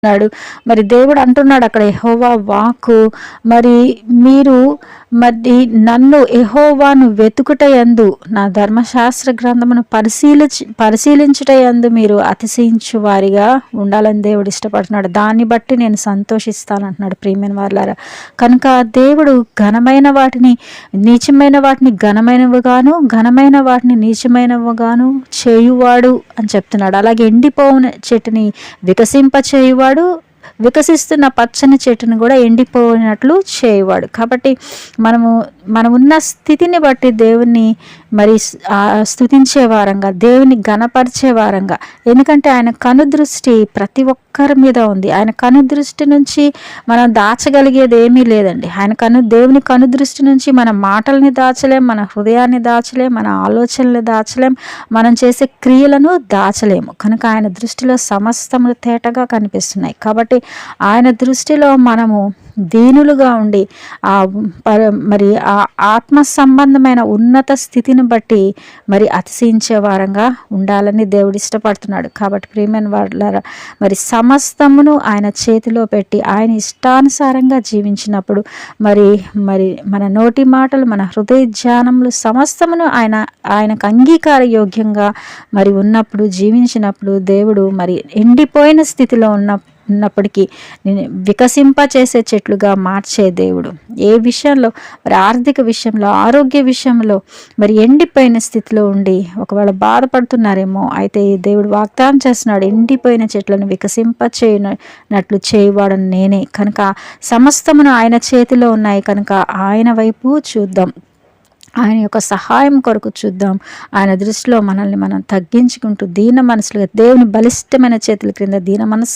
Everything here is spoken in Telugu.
అన్నాడు. మరి దేవుడు అంటున్నాడు అక్కడ యెహోవా వాక్కు, మరి మీరు మరి నన్ను యెహోవాను వెతుకుటయందు నా ధర్మశాస్త్ర గ్రంథమును పరిశీలించుటయందు మీరు అతిశయించు వారిగా ఉండాలని దేవుడు ఇష్టపడుతున్నాడు. దాన్ని బట్టి నేను సంతోషిస్తాను అంటున్నాడు ప్రియమైన వారులారా. కనుక దేవుడు ఘనమైన వాటిని నీచమైన వాటిని ఘనమైనవిగాను, ఘనమైన వాటిని నీచమైనవిగాను చేయువాడు అని చెప్తున్నాడు. అలాగే ఎండిపోవున చెట్టుని వికసింప చేయువాడు, వికసిస్తున్న పచ్చని చెట్టును కూడా ఎండిపోయినట్లు చేయవాడు. కాబట్టి మనం ఉన్న స్థితిని బట్టి దేవుణ్ణి మరి స్తుతించే వారంగా, దేవుని ఘనపరిచే వారంగా, ఎందుకంటే ఆయన కనుదృష్టి ప్రతి ఒక్కరి మీద ఉంది. ఆయన కనుదృష్టి నుంచి మనం దాచగలిగేది ఏమీ లేదండి. దేవుని కనుదృష్టి నుంచి మన మాటల్ని దాచలేం, మన హృదయాన్ని దాచలేం, మన ఆలోచనలు దాచలేం, మనం చేసే క్రియలను దాచలేము. కనుక ఆయన దృష్టిలో సమస్తములు తేటగా కనిపిస్తున్నాయి. కాబట్టి ఆయన దృష్టిలో మనము దీనులుగా ఉండి మరి ఆ ఆత్మ సంబంధమైన ఉన్నత స్థితిని బట్టి మరి అతిశయించే వారంగా ఉండాలని దేవుడు ఇష్టపడుతున్నాడు. కాబట్టి ప్రియమైన వారులారా, మరి సమస్తమును ఆయన చేతిలో పెట్టి ఆయన ఇష్టానుసారంగా జీవించినప్పుడు మరి మన నోటి మాటలు, మన హృదయ ధ్యానములు సమస్తమును ఆయనకు అంగీకార యోగ్యంగా మరి ఉన్నప్పుడు, జీవించినప్పుడు దేవుడు మరి ఎండిపోయిన స్థితిలో ఉన్నప్పటికీ నేను వికసింప చేసే చెట్లుగా మార్చే దేవుడు. ఏ విషయంలో మరి ఆర్థిక విషయంలో, ఆరోగ్య విషయంలో మరి ఎండిపోయిన స్థితిలో ఉండి ఒకవేళ బాధపడుతున్నారేమో, అయితే దేవుడు వాగ్దానం చేస్తున్నాడు, ఎండిపోయిన చెట్లను వికసింప చేయనట్లు చేయవాడని నేనే. కనుక సమస్తమును ఆయన చేతిలో ఉన్నాయి. కనుక ఆయన వైపు చూద్దాం, ఆయన యొక్క సహాయం కొరకు చూద్దాం. ఆయన దృష్టిలో మనల్ని మనం తగ్గించుకుంటూ దీన మనసులుగా దేవుని బలిష్టమైన చేతుల క్రింద దీన మనసు